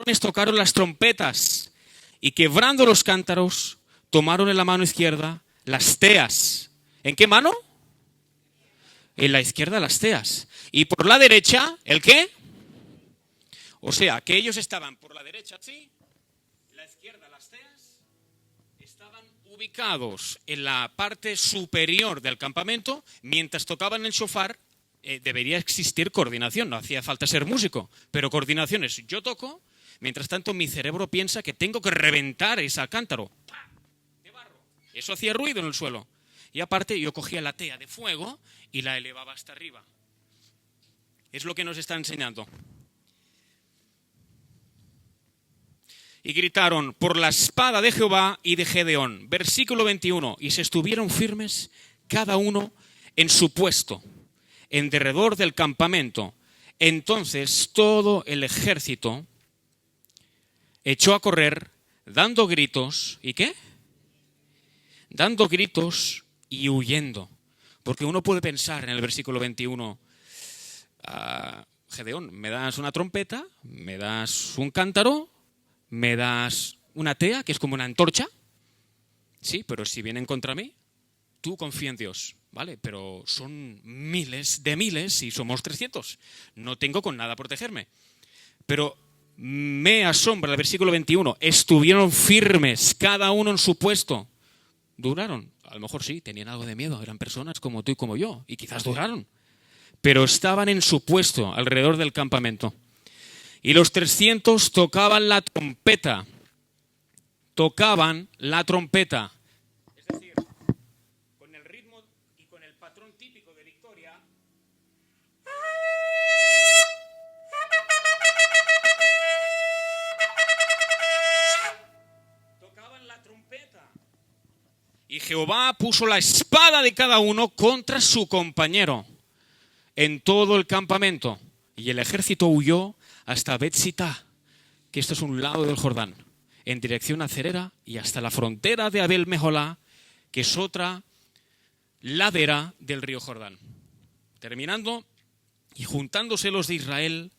varones tocaron las trompetas y quebrando los cántaros, tomaron en la mano izquierda las teas. ¿En qué mano? En la izquierda las teas. Y por la derecha, ¿el qué? O sea, que ellos estaban por la derecha, sí, la izquierda las teas, estaban ubicados en la parte superior del campamento, mientras tocaban el shofar. Debería existir coordinación, no hacía falta ser músico, pero coordinación es, yo toco, mientras tanto mi cerebro piensa que tengo que reventar ese cántaro. ¡Pah! De barro. Eso hacía ruido en el suelo. Y aparte yo cogía la tea de fuego y la elevaba hasta arriba. Es lo que nos está enseñando. Y gritaron, por la espada de Jehová y de Gedeón. Versículo 21. Y se estuvieron firmes cada uno en su puesto, en derredor del campamento. Entonces todo el ejército echó a correr, dando gritos. ¿Y qué? Dando gritos y huyendo. Porque uno puede pensar en el versículo 21, Gedeón, ¿me das una trompeta? ¿Me das un cántaro? ¿Me das una tea, que es como una antorcha? Sí, pero si vienen contra mí, tú confía en Dios, ¿vale? Pero son miles de miles y somos 300. No tengo con nada protegerme. Pero me asombra el versículo 21. Estuvieron firmes, cada uno en su puesto. Duraron. A lo mejor sí, tenían algo de miedo. Eran personas como tú y como yo. Y quizás duraron. Pero estaban en su puesto alrededor del campamento. Y los 300 tocaban la trompeta. Tocaban la trompeta. Es decir, con el ritmo y con el patrón típico de victoria. Tocaban la trompeta. Y Jehová puso la espada de cada uno contra su compañero en todo el campamento. Y el ejército huyó hasta Bet-Sitá, que esto es un lado del Jordán, en dirección a Cerera y hasta la frontera de Abel-Meholá, que es otra ladera del río Jordán. Terminando, y juntándose los de Israel,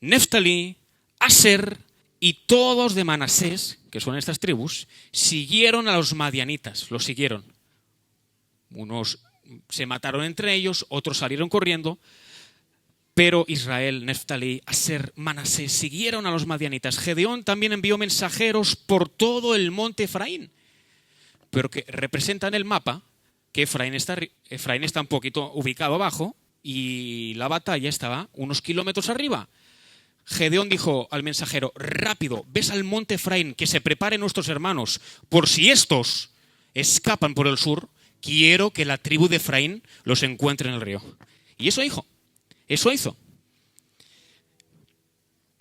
Neftalí, Aser y todos de Manasés, que son estas tribus, siguieron a los madianitas, los siguieron. Unos se mataron entre ellos, otros salieron corriendo, pero Israel, Neftalí, Aser, Manasés siguieron a los madianitas. Gedeón también envió mensajeros por todo el monte Efraín, pero que representan el mapa que Efraín está un poquito ubicado abajo y la batalla estaba unos kilómetros arriba. Gedeón dijo al mensajero, rápido, ves al monte Efraín, que se preparen nuestros hermanos, por si estos escapan por el sur, quiero que la tribu de Efraín los encuentre en el río. Y eso hizo.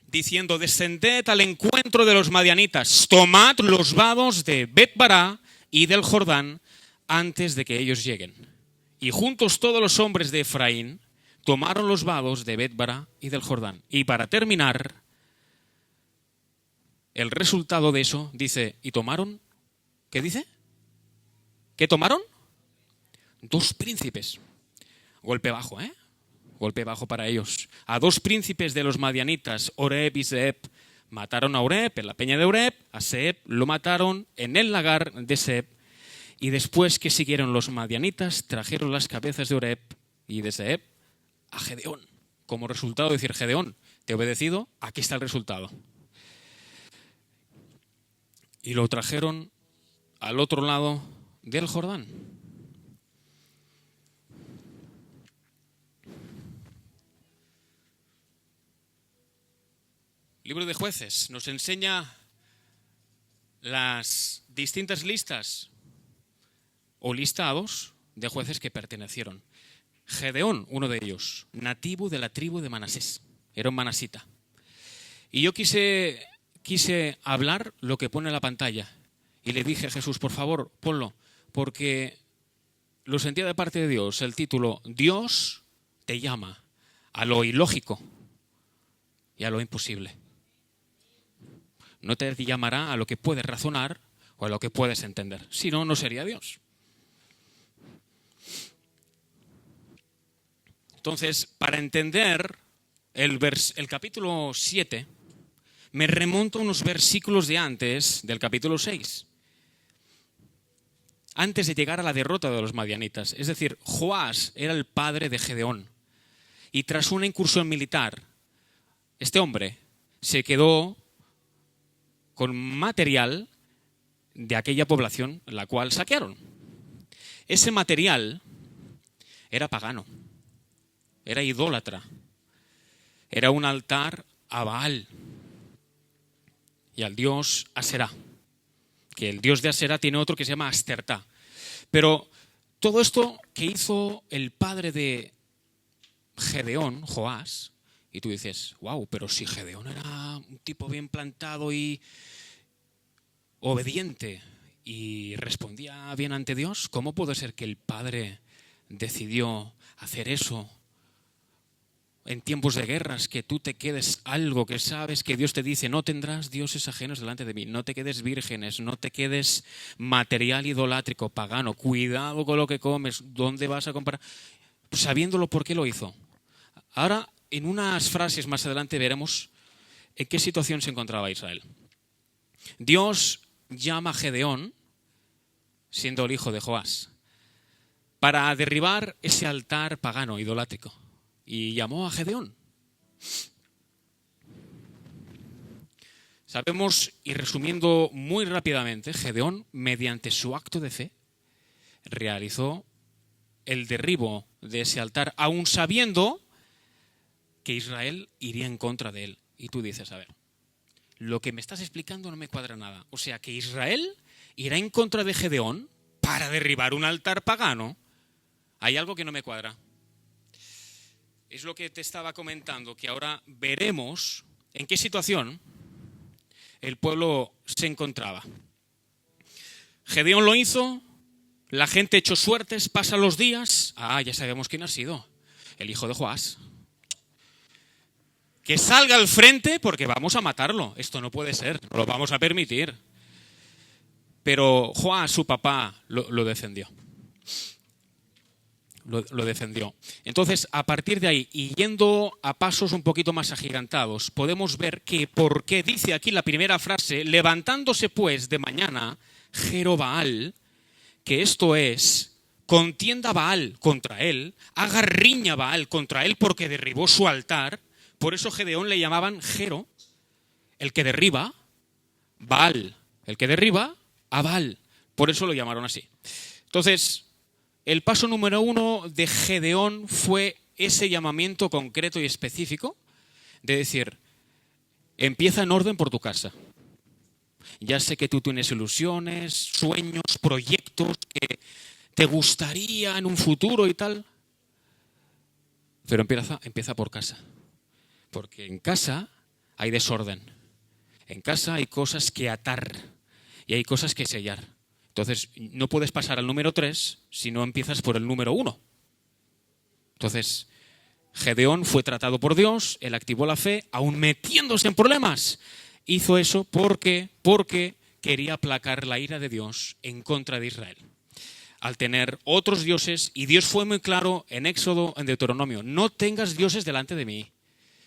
Diciendo, descended al encuentro de los madianitas, tomad los vados de Bet-Bará y del Jordán antes de que ellos lleguen. Y juntos todos los hombres de Efraín tomaron los vados de Bet-Bará y del Jordán. Y para terminar, el resultado de eso dice, y tomaron, ¿qué dice? ¿Qué tomaron? 2 príncipes. Golpe bajo, ¿eh? Golpe bajo para ellos. A 2 príncipes de los madianitas, Oreb y Zeeb, mataron a Oreb en la peña de Oreb, a Zeeb lo mataron en el lagar de Zeeb, y después que siguieron los madianitas, trajeron las cabezas de Oreb y de Zeeb a Gedeón. Como resultado de decir, Gedeón, te he obedecido, aquí está el resultado. Y lo trajeron al otro lado del Jordán. Libro de Jueces nos enseña las distintas listas o listados de jueces que pertenecieron. Gedeón, uno de ellos, nativo de la tribu de Manasés, era un manasita. Y yo quise hablar lo que pone en la pantalla. Y le dije a Jesús, por favor, ponlo, porque lo sentía de parte de Dios, el título, Dios te llama a lo ilógico y a lo imposible. No te llamará a lo que puedes razonar o a lo que puedes entender. Si no, no sería Dios. Entonces, para entender el capítulo 7, me remonto a unos versículos de antes del capítulo 6. Antes de llegar a la derrota de los madianitas. Es decir, Joás era el padre de Gedeón. Y tras una incursión militar, este hombre se quedó con material de aquella población la cual saquearon. Ese material era pagano, era idólatra, era un altar a Baal y al dios Aserá, que el dios de Aserá tiene otro que se llama Astertá. Pero todo esto que hizo el padre de Gedeón, Joás, y tú dices, wow, pero si Gedeón era un tipo bien plantado y obediente y respondía bien ante Dios, ¿cómo puede ser que el padre decidió hacer eso en tiempos de guerras, que tú te quedes algo que sabes que Dios te dice, no tendrás dioses ajenos delante de mí, no te quedes vírgenes, no te quedes material idolátrico, pagano, cuidado con lo que comes, ¿dónde vas a comprar? Sabiéndolo, ¿por qué lo hizo? Ahora, en unas frases más adelante veremos en qué situación se encontraba Israel. Dios llama a Gedeón, siendo el hijo de Joás, para derribar ese altar pagano, idolátrico. Y llamó a Gedeón. Sabemos, y resumiendo muy rápidamente, Gedeón, mediante su acto de fe, realizó el derribo de ese altar, aun sabiendo que Israel iría en contra de él. Y tú dices, a ver, lo que me estás explicando no me cuadra nada. O sea, que Israel irá en contra de Gedeón para derribar un altar pagano. Hay algo que no me cuadra. Es lo que te estaba comentando, que ahora veremos en qué situación el pueblo se encontraba. Gedeón lo hizo, la gente echó suertes, pasan los días. Ya sabemos quién ha sido, el hijo de Joás. Que salga al frente porque vamos a matarlo. Esto no puede ser, no lo vamos a permitir. Pero Joás, su papá, lo defendió. Lo defendió. Entonces, a partir de ahí, y yendo a pasos un poquito más agigantados, podemos ver que por qué dice aquí la primera frase, levantándose pues de mañana Jerobaal, que esto es, contienda Baal contra él, haga riña Baal contra él porque derribó su altar. Por eso Gedeón le llamaban Jero, el que derriba, Baal, el que derriba a Baal. Por eso lo llamaron así. Entonces, el paso número 1 de Gedeón fue ese llamamiento concreto y específico de decir, empieza en orden por tu casa. Ya sé que tú tienes ilusiones, sueños, proyectos que te gustaría en un futuro y tal, pero empieza por casa. Porque en casa hay desorden. En casa hay cosas que atar y hay cosas que sellar. Entonces, no puedes pasar al número 3 si no empiezas por el número 1. Entonces, Gedeón fue tratado por Dios, él activó la fe, aún metiéndose en problemas. Hizo eso porque quería aplacar la ira de Dios en contra de Israel. Al tener otros dioses, y Dios fue muy claro en Éxodo, en Deuteronomio, no tengas dioses delante de mí.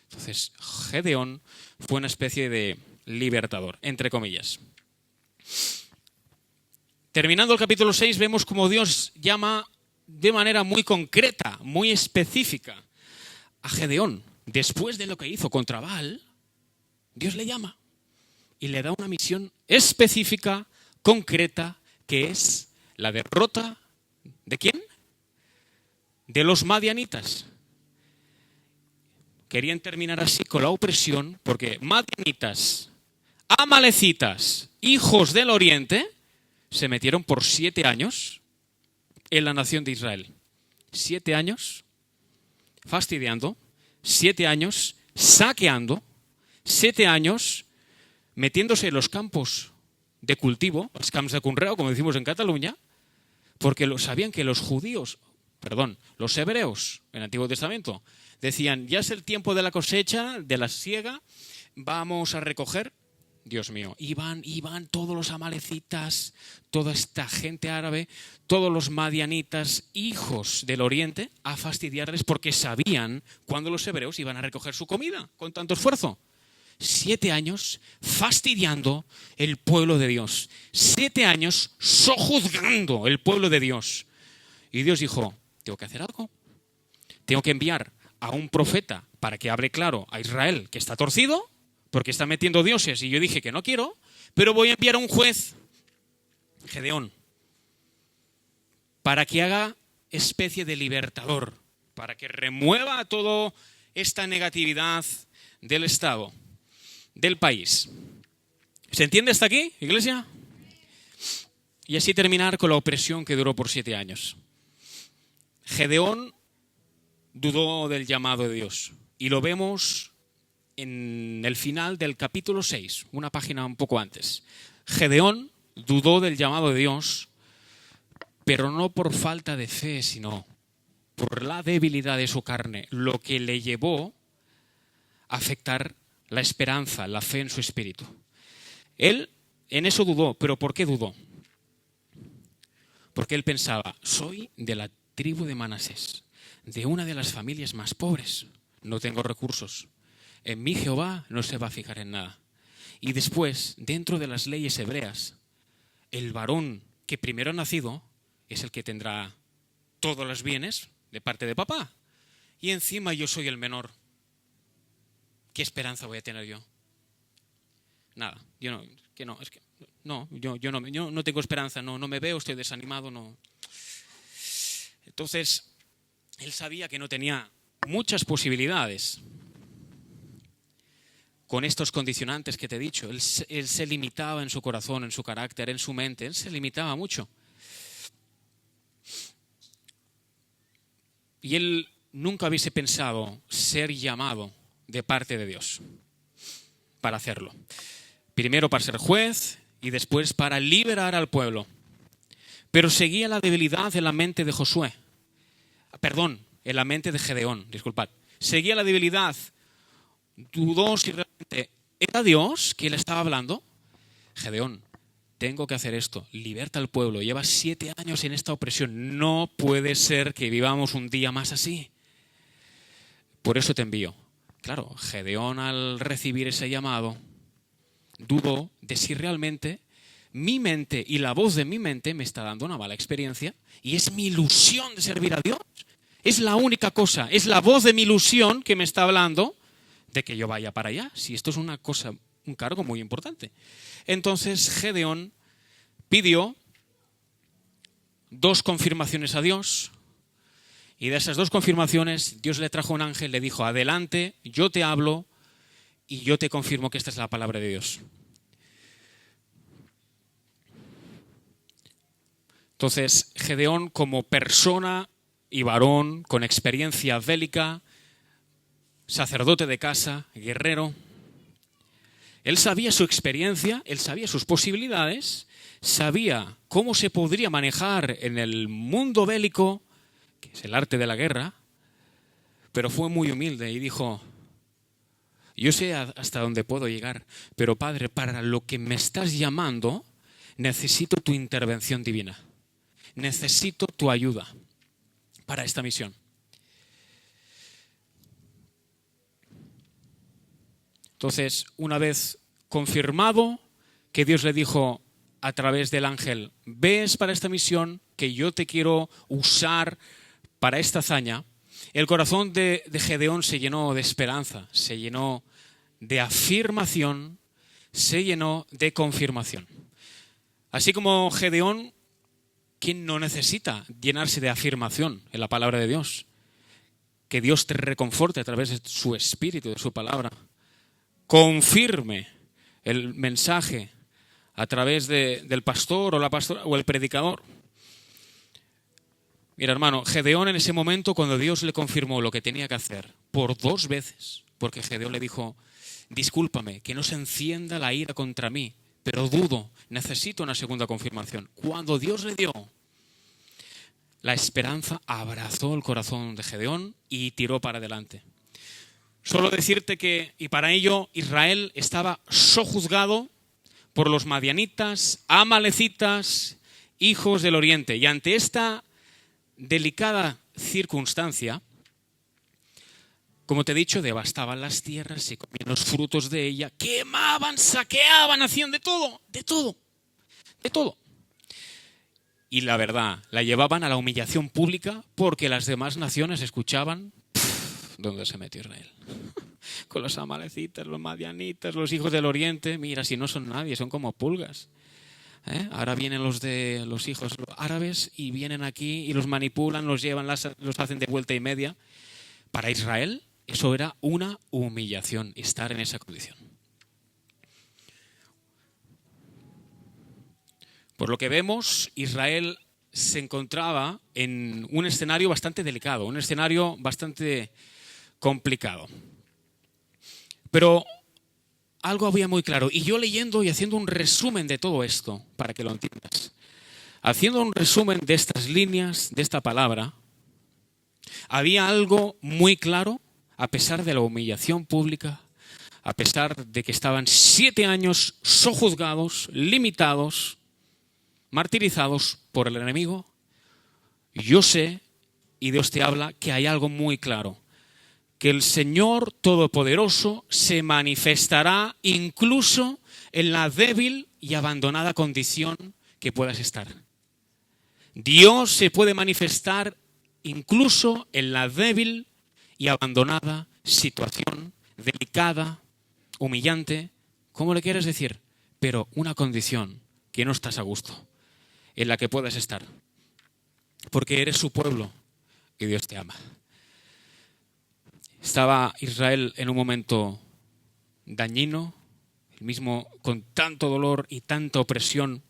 Entonces, Gedeón fue una especie de libertador, entre comillas. Terminando el capítulo 6, vemos cómo Dios llama de manera muy concreta, muy específica a Gedeón. Después de lo que hizo contra Baal, Dios le llama y le da una misión específica, concreta, que es la derrota ¿de quién? De los madianitas. Querían terminar así con la opresión, porque madianitas, amalecitas, hijos del oriente, se metieron por 7 años en la nación de Israel. 7 años fastidiando, 7 años saqueando, 7 años metiéndose en los campos de cultivo, los camps de conreo, como decimos en Cataluña, porque sabían que los hebreos en el Antiguo Testamento decían, ya es el tiempo de la cosecha, de la siega, vamos a recoger. Dios mío, iban todos los amalecitas, toda esta gente árabe, todos los madianitas, hijos del oriente, a fastidiarles porque sabían cuándo los hebreos iban a recoger su comida con tanto esfuerzo. 7 años fastidiando el pueblo de Dios. 7 años sojuzgando el pueblo de Dios. Y Dios dijo, tengo que hacer algo. Tengo que enviar a un profeta para que hable claro a Israel que está torcido, porque está metiendo dioses y yo dije que no quiero, pero voy a enviar a un juez, Gedeón, para que haga especie de libertador, para que remueva toda esta negatividad del Estado, del país. ¿Se entiende hasta aquí, iglesia? Y así terminar con la opresión que duró por 7 años. Gedeón dudó del llamado de Dios y lo vemos en el final del capítulo 6, una página un poco antes. Gedeón dudó del llamado de Dios, pero no por falta de fe, sino por la debilidad de su carne, lo que le llevó a afectar la esperanza, la fe en su espíritu. Él en eso dudó, pero ¿por qué dudó? Porque él pensaba, soy de la tribu de Manasés, de una de las familias más pobres, no tengo recursos. En mí Jehová no se va a fijar en nada. Y después, dentro de las leyes hebreas, el varón que primero ha nacido es el que tendrá todos los bienes de parte de papá. Y encima yo soy el menor. ¿Qué esperanza voy a tener yo? Nada, yo no tengo esperanza, no me veo, estoy desanimado, no. Entonces, él sabía que no tenía muchas posibilidades. Con estos condicionantes que te he dicho, él se limitaba en su corazón, en su carácter, en su mente, él se limitaba mucho. Y él nunca hubiese pensado ser llamado de parte de Dios para hacerlo. Primero para ser juez y después para liberar al pueblo. Pero seguía la debilidad en la mente de en la mente de Gedeón, disculpad. Seguía la debilidad. Dudó si realmente era Dios quien le estaba hablando. Gedeón, tengo que hacer esto, liberta al pueblo, llevas 7 años en esta opresión, no puede ser que vivamos un día más así. Por eso te envío. Claro, Gedeón al recibir ese llamado, dudó de si realmente mi mente y la voz de mi mente me está dando una mala experiencia y es mi ilusión de servir a Dios. Es la única cosa, es la voz de mi ilusión que me está hablando de que yo vaya para allá, si esto es una cosa, un cargo muy importante. Entonces Gedeón pidió 2 confirmaciones a Dios y de esas 2 confirmaciones Dios le trajo un ángel, le dijo, adelante, yo te hablo y yo te confirmo que esta es la palabra de Dios. Entonces Gedeón, como persona y varón con experiencia bélica, sacerdote de casa, guerrero, él sabía su experiencia, él sabía sus posibilidades, sabía cómo se podría manejar en el mundo bélico, que es el arte de la guerra, pero fue muy humilde y dijo, yo sé hasta dónde puedo llegar, pero Padre, para lo que me estás llamando, necesito tu intervención divina, necesito tu ayuda para esta misión. Entonces, una vez confirmado que Dios le dijo a través del ángel, ves para esta misión que yo te quiero usar para esta hazaña, el corazón de Gedeón se llenó de esperanza, se llenó de afirmación, se llenó de confirmación. Así como Gedeón, ¿quién no necesita llenarse de afirmación en la palabra de Dios? Que Dios te reconforte a través de su espíritu, de su palabra. Confirme el mensaje a través del pastor o la pastora o el predicador. Mira, hermano, Gedeón en ese momento, cuando Dios le confirmó lo que tenía que hacer, por 2 veces, porque Gedeón le dijo, discúlpame, que no se encienda la ira contra mí, pero dudo, necesito una segunda confirmación. Cuando Dios le dio, la esperanza abrazó el corazón de Gedeón y tiró para adelante. Solo decirte que, y para ello, Israel estaba sojuzgado por los madianitas, amalecitas, hijos del oriente. Y ante esta delicada circunstancia, como te he dicho, devastaban las tierras, se comían los frutos de ella, quemaban, saqueaban, hacían de todo, de todo, de todo. Y la verdad, la llevaban a la humillación pública porque las demás naciones escuchaban dónde se metió Israel. Con los amalecitas, los madianitas, los hijos del oriente. Mira, si no son nadie, son como pulgas. Ahora vienen los hijos árabes y vienen aquí y los manipulan, los llevan, los hacen de vuelta y media. Para Israel eso era una humillación, estar en esa condición. Por lo que vemos, Israel se encontraba en un escenario bastante delicado, un escenario bastante complicado. Pero algo había muy claro, y yo leyendo y haciendo un resumen de todo esto, para que lo entiendas, haciendo un resumen de estas líneas, de esta palabra, había algo muy claro, a pesar de la humillación pública, a pesar de que estaban 7 años sojuzgados, limitados, martirizados por el enemigo. Yo sé, y Dios te habla, que hay algo muy claro, que el Señor Todopoderoso se manifestará incluso en la débil y abandonada condición que puedas estar. Dios se puede manifestar incluso en la débil y abandonada situación, delicada, humillante, ¿cómo le quieres decir? Pero una condición que no estás a gusto, en la que puedas estar. Porque eres su pueblo y Dios te ama. Estaba Israel en un momento dañino, el mismo con tanto dolor y tanta opresión,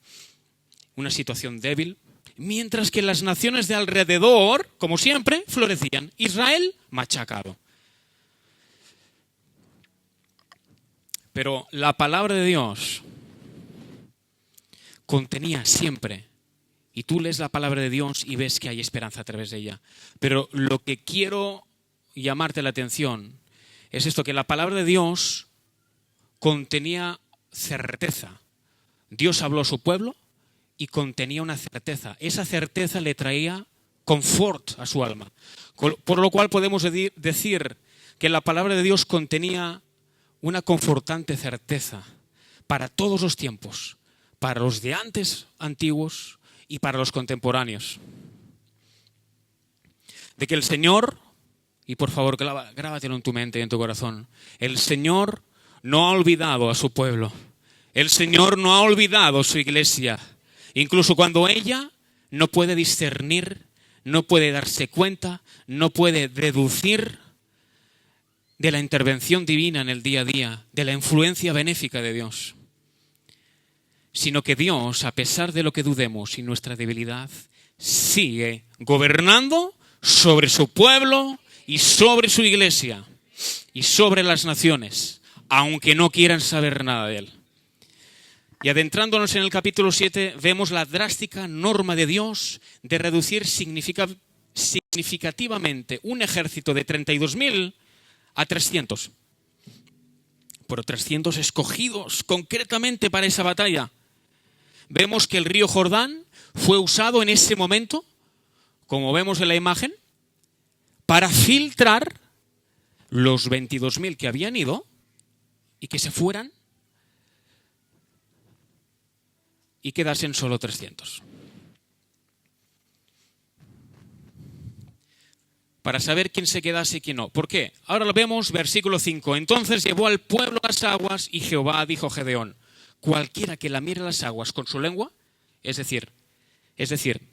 una situación débil, mientras que las naciones de alrededor, como siempre, florecían. Israel machacado. Pero la palabra de Dios contenía siempre, y tú lees la palabra de Dios y ves que hay esperanza a través de ella. Pero lo que quiero llamarte la atención es esto, que la palabra de Dios contenía certeza. Dios habló a su pueblo y contenía una certeza. Esa certeza le traía confort a su alma. Por lo cual podemos decir que la palabra de Dios contenía una confortante certeza para todos los tiempos, para los de antes antiguos y para los contemporáneos. De que el Señor, y por favor grábatelo en tu mente y en tu corazón, el Señor no ha olvidado a su pueblo. El Señor no ha olvidado a su iglesia. Incluso cuando ella no puede discernir, no puede darse cuenta, no puede deducir de la intervención divina en el día a día, de la influencia benéfica de Dios. Sino que Dios, a pesar de lo que dudemos y nuestra debilidad, sigue gobernando sobre su pueblo y sobre su iglesia y sobre las naciones, aunque no quieran saber nada de él. Y adentrándonos en el capítulo 7, vemos la drástica norma de Dios de reducir significativamente un ejército de 32.000 a 300. Pero 300 escogidos concretamente para esa batalla. Vemos que el río Jordán fue usado en ese momento, como vemos en la imagen, para filtrar los 22.000 que habían ido y que se fueran y quedasen solo 300. Para saber quién se quedase y quién no. ¿Por qué? Ahora lo vemos, versículo 5. Entonces llevó al pueblo las aguas y Jehová dijo a Gedeón: cualquiera que lamiere las aguas con su lengua, es decir,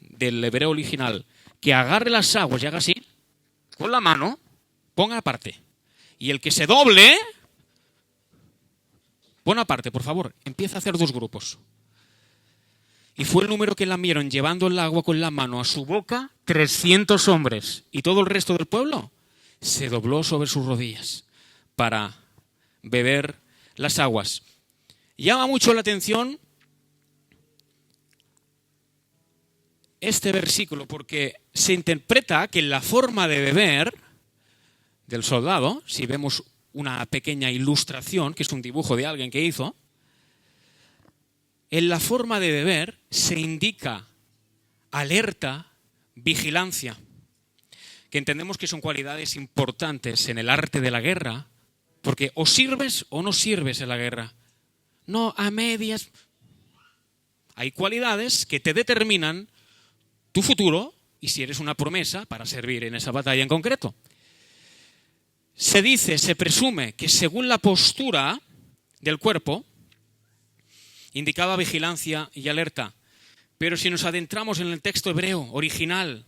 del hebreo original, que agarre las aguas y haga así, con la mano, ponga aparte. Y el que se doble, pon aparte, por favor. Empieza a hacer 2 grupos. Y fue el número que lamieron llevando el agua con la mano a su boca 300 hombres. Y todo el resto del pueblo se dobló sobre sus rodillas para beber las aguas. Llama mucho la atención este versículo porque se interpreta que la forma de beber del soldado, si vemos una pequeña ilustración, que es un dibujo de alguien que hizo, en la forma de beber se indica alerta, vigilancia. que entendemos que son cualidades importantes en el arte de la guerra, porque o sirves o no sirves en la guerra. No a medias. Hay cualidades que te determinan tu futuro y si eres una promesa para servir en esa batalla en concreto. Se dice, se presume que según la postura del cuerpo, indicaba vigilancia y alerta. Pero si nos adentramos en el texto hebreo original,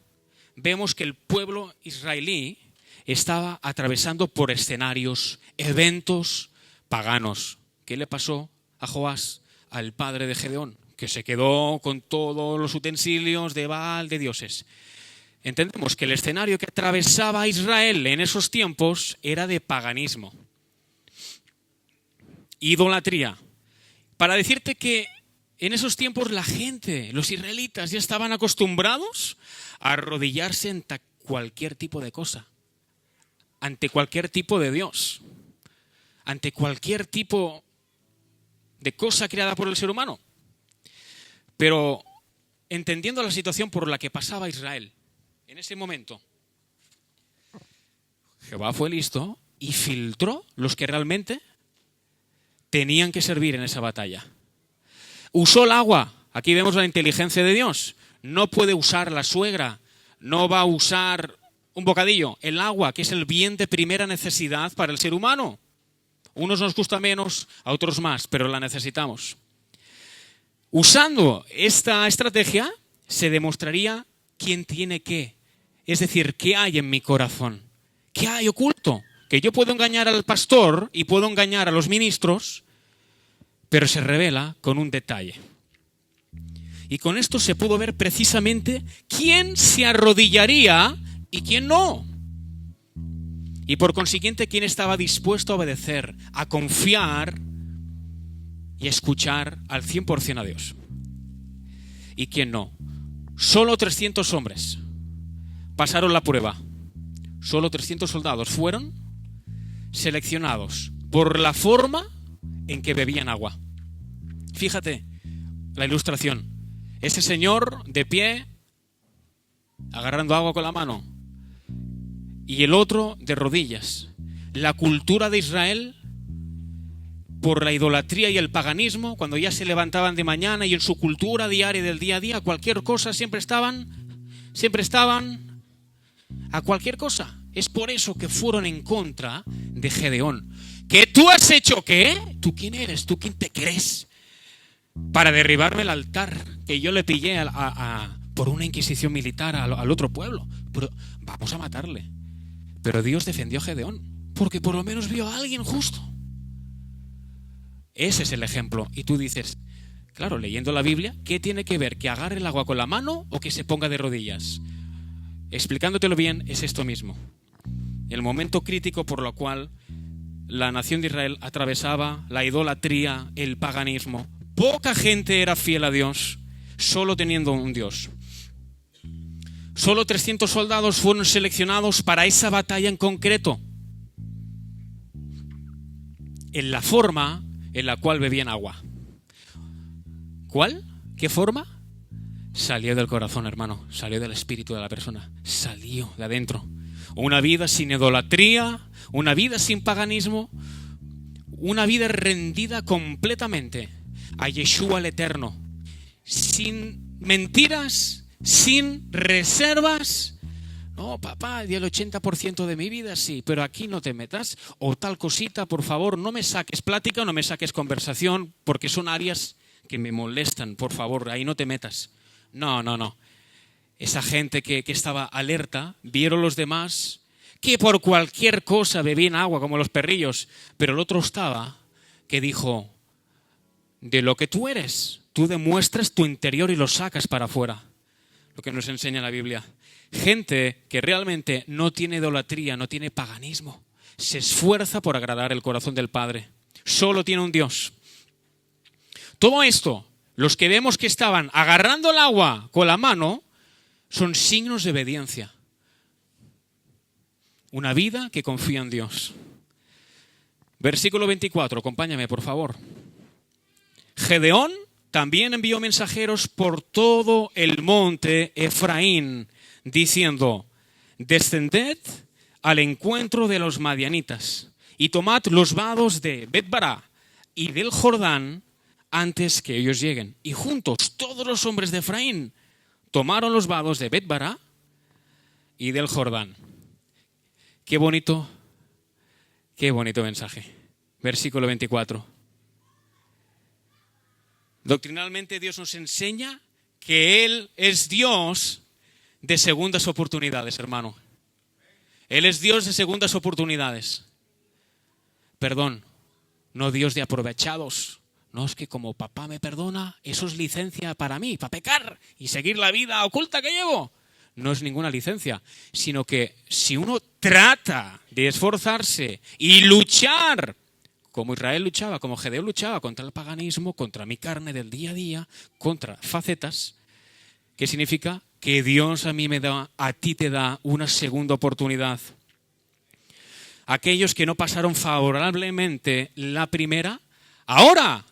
vemos que el pueblo israelí estaba atravesando por escenarios, eventos paganos. ¿Qué le pasó a Joás, al padre de Gedeón? Que se quedó con todos los utensilios de Baal, de dioses. Entendemos que el escenario que atravesaba Israel en esos tiempos era de paganismo, idolatría. Para decirte que en esos tiempos la gente, los israelitas, ya estaban acostumbrados a arrodillarse ante cualquier tipo de cosa, ante cualquier tipo de Dios, ante cualquier tipo de cosa creada por el ser humano. Pero entendiendo la situación por la que pasaba Israel en ese momento, Jehová fue listo y filtró los que realmente tenían que servir en esa batalla. Usó el agua. Aquí vemos la inteligencia de Dios. No puede usar la suegra, no va a usar un bocadillo. El agua, que es el bien de primera necesidad para el ser humano. Unos nos gusta menos, a otros más, pero la necesitamos. Usando esta estrategia, se demostraría quién tiene qué. Es decir, qué hay en mi corazón. ¿Qué hay oculto? Que yo puedo engañar al pastor y puedo engañar a los ministros, pero se revela con un detalle. Y con esto se pudo ver precisamente quién se arrodillaría y quién no. Y por consiguiente, quién estaba dispuesto a obedecer, a confiar y a escuchar al 100% a Dios. Y quién no. Solo 300 hombres pasaron la prueba. Solo 300 soldados fueron seleccionados por la forma en que bebían agua. Fíjate la ilustración. Ese señor de pie, agarrando agua con la mano, y el otro de rodillas. La cultura de Israel, por la idolatría y el paganismo, cuando ya se levantaban de mañana y en su cultura diaria del día a día, cualquier cosa siempre estaban a cualquier cosa. Es por eso que fueron en contra de Gedeón. ¿Que tú has hecho qué? ¿Tú quién eres? ¿Tú quién te crees? Para derribarme el altar que yo le pillé por una inquisición militar al otro pueblo. Pero vamos a matarle. Pero Dios defendió a Gedeón, porque por lo menos vio a alguien justo. Ese es el ejemplo. Y tú dices, claro, leyendo la Biblia, ¿qué tiene que ver? ¿Que agarre el agua con la mano o que se ponga de rodillas? Explicándotelo bien, es esto mismo. El momento crítico por lo cual la nación de Israel atravesaba la idolatría, el paganismo. Poca gente era fiel a Dios, solo teniendo un Dios. Solo 300 soldados fueron seleccionados para esa batalla en concreto, en la forma en la cual bebían agua. ¿Cuál? ¿Qué forma? Salió del corazón, hermano, salió del espíritu de la persona, salió de adentro. Una vida sin idolatría, una vida sin paganismo, una vida rendida completamente a Yeshua el Eterno, sin mentiras, sin reservas. No, papá, di el 80% de mi vida, sí, pero aquí no te metas. O tal cosita, por favor, no me saques plática, no me saques conversación, porque son áreas que me molestan, por favor, ahí no te metas. No. Esa gente que estaba alerta, vieron los demás que por cualquier cosa bebían agua como los perrillos, pero el otro estaba que dijo, de lo que tú eres, tú demuestras tu interior y lo sacas para afuera. Lo que nos enseña la Biblia. Gente que realmente no tiene idolatría, no tiene paganismo, se esfuerza por agradar el corazón del Padre. Solo tiene un Dios. Todo esto, los que vemos que estaban agarrando el agua con la mano, son signos de obediencia. Una vida que confía en Dios. Versículo 24, acompáñame por favor. Gedeón también envió mensajeros por todo el monte Efraín, diciendo, descended al encuentro de los madianitas y tomad los vados de Bet-bará y del Jordán antes que ellos lleguen. Y juntos todos los hombres de Efraín tomaron los vados de Bet-bará y del Jordán. Qué bonito mensaje. Versículo 24. Doctrinalmente Dios nos enseña que Él es Dios de segundas oportunidades, hermano. Él es Dios de segundas oportunidades. Perdón, no Dios de aprovechados. No, es que como papá me perdona, eso es licencia para mí, para pecar y seguir la vida oculta que llevo. No es ninguna licencia, sino que si uno trata de esforzarse y luchar, como Israel luchaba, como Gedeón luchaba contra el paganismo, contra mi carne del día a día, contra facetas, ¿qué significa? Que Dios a mí me da, a ti te da una segunda oportunidad. Aquellos que no pasaron favorablemente la primera, ahora,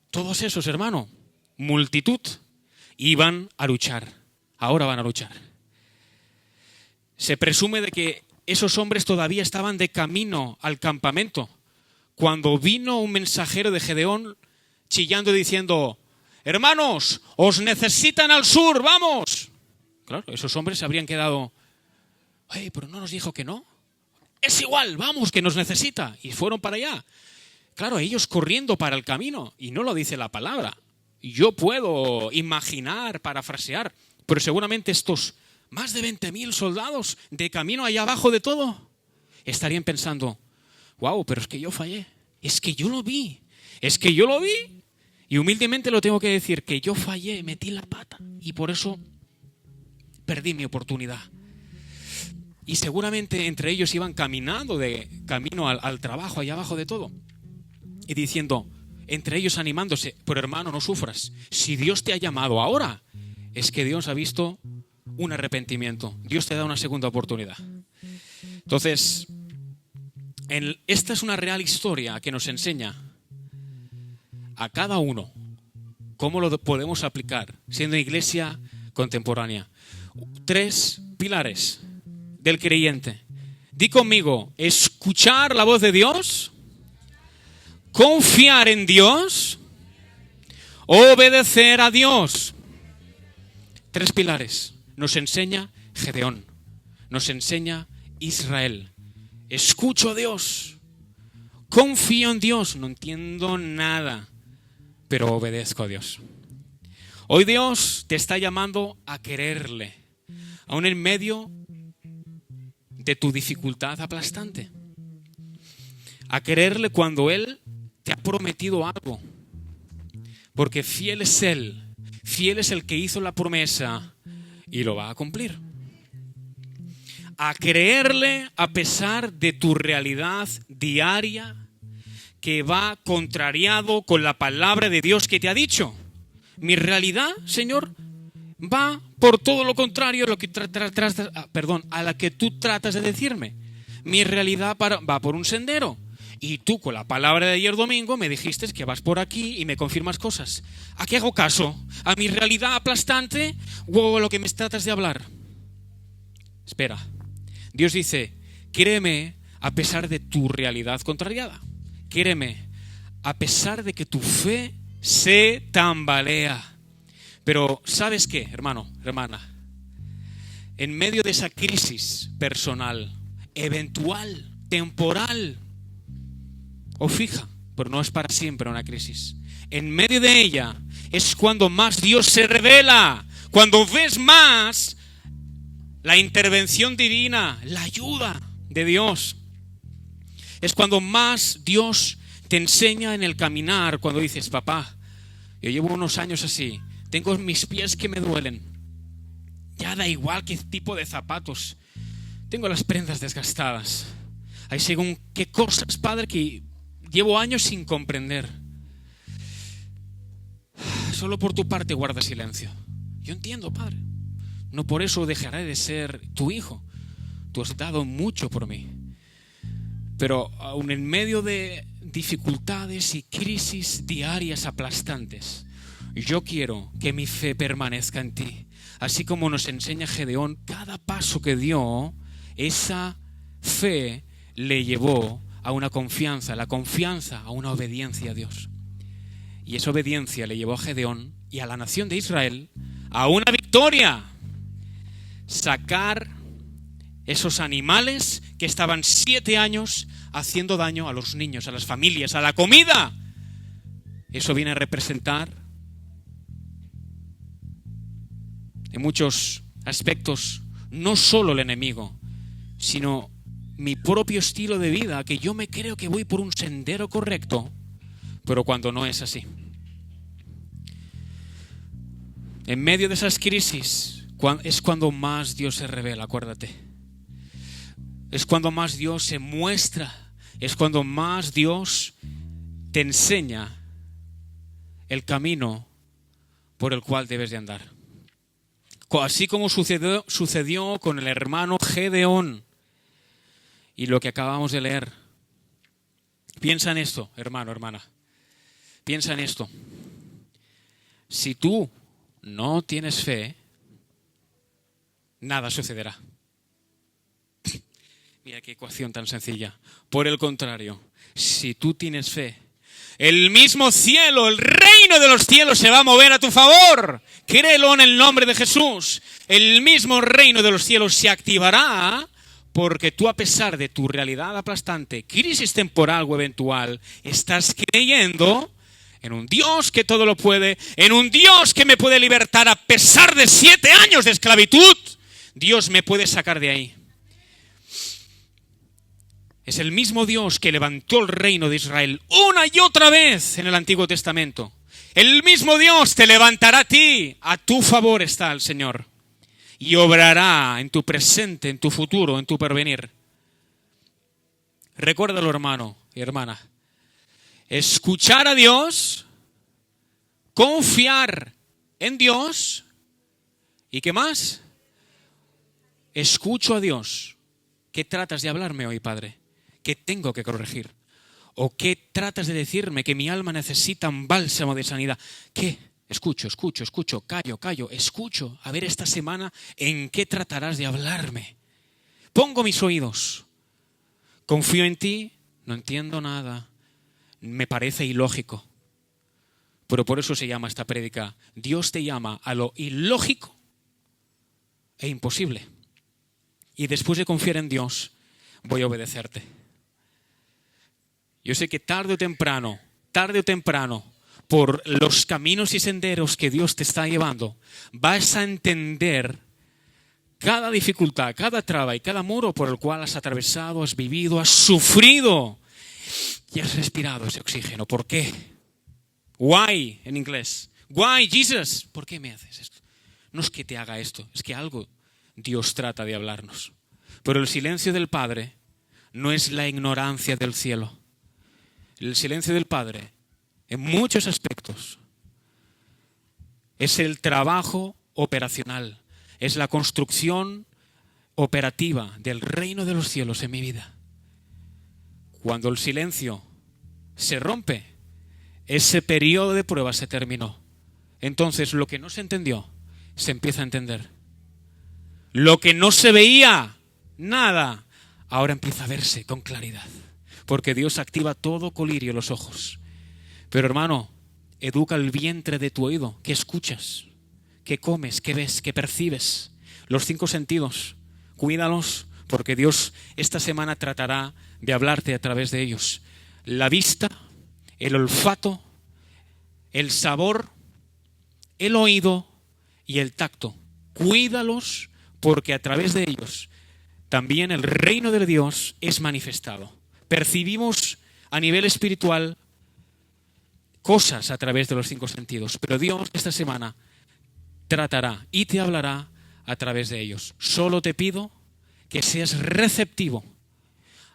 todos esos, hermano, multitud, iban a luchar. Ahora van a luchar. Se presume de que esos hombres todavía estaban de camino al campamento cuando vino un mensajero de Gedeón chillando y diciendo: hermanos, os necesitan al sur, vamos. Claro, esos hombres se habrían quedado: hey, pero no nos dijo que no. Es igual, vamos, que nos necesita. Y fueron para allá. Claro, ellos corriendo para el camino, y no lo dice la palabra. Yo puedo imaginar, parafrasear, pero seguramente estos más de 20.000 soldados de camino allá abajo de todo estarían pensando: wow, pero es que yo fallé, es que yo lo vi, y humildemente lo tengo que decir, que yo fallé, metí la pata y por eso perdí mi oportunidad. Y seguramente entre ellos iban caminando de camino al trabajo allá abajo de todo y diciendo, entre ellos animándose: pero hermano, no sufras, si Dios te ha llamado ahora, es que Dios ha visto un arrepentimiento, Dios te da una segunda oportunidad. Entonces, esta es una real historia que nos enseña a cada uno cómo lo podemos aplicar siendo iglesia contemporánea. 3 pilares del creyente. Di conmigo: escuchar la voz de Dios, confiar en Dios, obedecer a Dios. 3 pilares. Nos enseña Gedeón, nos enseña Israel. Escucho a Dios, confío en Dios, no entiendo nada, pero obedezco a Dios. Hoy Dios te está llamando a quererle, aún en medio de tu dificultad aplastante. A quererle cuando Él te ha prometido algo. Porque fiel es Él, fiel es el que hizo la promesa y lo va a cumplir. A creerle a pesar de tu realidad diaria que va contrariado con la palabra de Dios que te ha dicho. Mi realidad, Señor, va por todo lo contrario a, lo que a la que tú tratas de decirme. Mi realidad va por un sendero. Y tú con la palabra de ayer domingo me dijiste que vas por aquí y me confirmas cosas. ¿A qué hago caso? ¿A mi realidad aplastante o a lo que me tratas de hablar? Espera. Dios dice: créeme a pesar de tu realidad contrariada. Créeme a pesar de que tu fe se tambalea. Pero ¿sabes qué, hermano, hermana? En medio de esa crisis personal, eventual, temporal o fija, pero no es para siempre una crisis, en medio de ella es cuando más Dios se revela, cuando ves más la intervención divina, la ayuda de Dios. Es cuando más Dios te enseña en el caminar, cuando dices: papá, yo llevo unos años así, tengo mis pies que me duelen, ya da igual qué tipo de zapatos, tengo las prendas desgastadas, hay según qué cosas, Padre, que llevo años sin comprender. Solo por tu parte guarda silencio. Yo entiendo, Padre. No por eso dejaré de ser tu hijo. Tú has dado mucho por mí. Pero aún en medio de dificultades y crisis diarias aplastantes, yo quiero que mi fe permanezca en ti. Así como nos enseña Gedeón, cada paso que dio Esa fe le llevó a una confianza, la confianza a una obediencia a Dios. Y esa obediencia le llevó a Gedeón y a la nación de Israel a una victoria. Sacar esos animales que estaban 7 años haciendo daño a los niños, a las familias, a la comida. Eso viene a representar en muchos aspectos no solo el enemigo, sino mi propio estilo de vida, que yo me creo que voy por un sendero correcto, pero cuando no es así. En medio de esas crisis es cuando más Dios se revela, acuérdate. Es cuando más Dios se muestra, es cuando más Dios te enseña el camino por el cual debes de andar. Así como sucedió con el hermano Gedeón y lo que acabamos de leer. Piensa en esto, hermano, hermana. Piensa en esto. Si tú no tienes fe, nada sucederá. Mira qué ecuación tan sencilla. Por el contrario, si tú tienes fe, el mismo cielo, el reino de los cielos se va a mover a tu favor. Créelo en el nombre de Jesús. El mismo reino de los cielos se activará porque tú, a pesar de tu realidad aplastante, crisis temporal o eventual, estás creyendo en un Dios que todo lo puede, en un Dios que me puede libertar a pesar de 7 años de esclavitud. Dios me puede sacar de ahí. Es el mismo Dios que levantó el reino de Israel una y otra vez en el Antiguo Testamento. El mismo Dios te levantará a ti. A tu favor está el Señor. Y obrará en tu presente, en tu futuro, en tu porvenir. Recuérdalo, hermano y hermana. Escuchar a Dios, confiar en Dios. ¿Y qué más? Escucho a Dios. ¿Qué tratas de hablarme hoy, Padre? ¿Qué tengo que corregir? ¿O qué tratas de decirme? Que mi alma necesita un bálsamo de sanidad. ¿Qué? Escucho, callo, escucho. A ver esta semana en qué tratarás de hablarme. Pongo mis oídos. Confío en ti, no entiendo nada. Me parece ilógico. Pero por eso se llama esta prédica. Dios te llama a lo ilógico e imposible. Y después de confiar en Dios, voy a obedecerte. Yo sé que tarde o temprano, por los caminos y senderos que Dios te está llevando, vas a entender cada dificultad, cada traba y cada muro por el cual has atravesado, has vivido, has sufrido y has respirado ese oxígeno. ¿Por qué? Why, en inglés. Why, Jesus? ¿Por qué me haces esto? No es que te haga esto, es que algo Dios trata de hablarnos. Pero el silencio del Padre no es la ignorancia del cielo. El silencio del Padre, en muchos aspectos, es el trabajo operacional, es la construcción operativa del reino de los cielos en mi vida. Cuando el silencio se rompe, ese periodo de prueba se terminó. Entonces, lo que no se entendió, se empieza a entender. Lo que no se veía, nada, ahora empieza a verse con claridad. Porque Dios activa todo colirio en los ojos. Pero hermano, educa el vientre de tu oído. ¿Qué escuchas? ¿Qué comes? ¿Qué ves? ¿Qué percibes? Los 5 sentidos, cuídalos, porque Dios esta semana tratará de hablarte a través de ellos. La vista, el olfato, el sabor, el oído y el tacto. Cuídalos, porque a través de ellos también el reino de Dios es manifestado. Percibimos a nivel espiritual cosas a través de los 5 sentidos, pero Dios esta semana tratará y te hablará a través de ellos. Solo te pido que seas receptivo.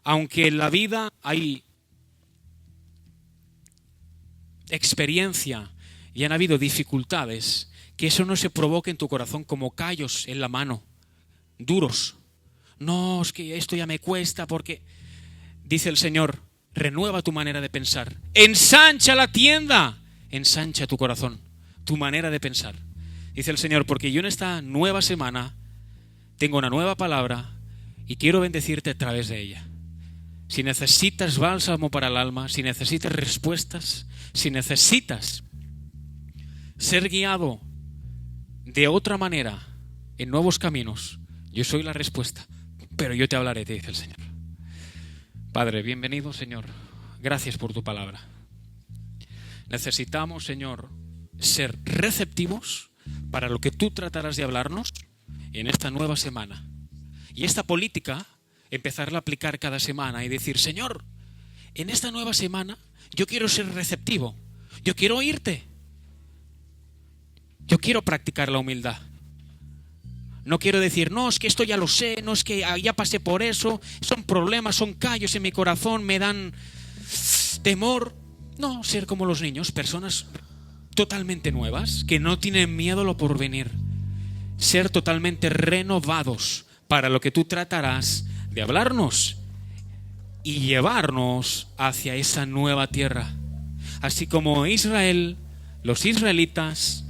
Aunque en la vida hay experiencia y han habido dificultades, que eso no se provoque en tu corazón como callos en la mano, duros. No, es que esto ya me cuesta porque... Dice el Señor, renueva tu manera de pensar. Ensancha la tienda. Ensancha tu corazón, tu manera de pensar. Dice el Señor, porque yo en esta nueva semana tengo una nueva palabra y quiero bendecirte a través de ella. Si necesitas bálsamo para el alma, si necesitas respuestas, si necesitas ser guiado de otra manera, en nuevos caminos, yo soy la respuesta, pero yo te hablaré, te dice el Señor. Padre, bienvenido, Señor. Gracias por tu palabra. Necesitamos, Señor, ser receptivos para lo que tú tratarás de hablarnos en esta nueva semana. Y esta política, empezarla a aplicar cada semana y decir, Señor, en esta nueva semana yo quiero ser receptivo, yo quiero oírte, yo quiero practicar la humildad. No quiero decir, no, es que esto ya lo sé, no, es que ya pasé por eso, son problemas, son callos en mi corazón, me dan temor. No, ser como los niños, personas totalmente nuevas, que no tienen miedo a lo porvenir. Ser totalmente renovados para lo que tú tratarás de hablarnos y llevarnos hacia esa nueva tierra. Así como Israel, los israelitas,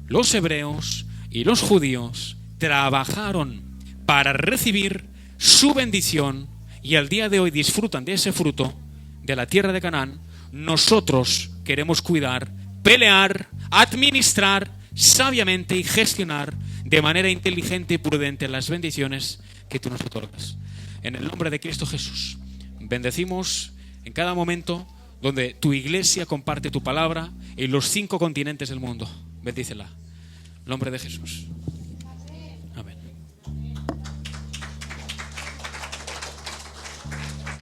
los hebreos y los judíos trabajaron para recibir su bendición y al día de hoy disfrutan de ese fruto de la tierra de Canaán, nosotros queremos cuidar, pelear, administrar sabiamente y gestionar de manera inteligente y prudente las bendiciones que tú nos otorgas. En el nombre de Cristo Jesús, bendecimos en cada momento donde tu iglesia comparte tu palabra en los 5 continentes del mundo. Bendícela. En el nombre de Jesús.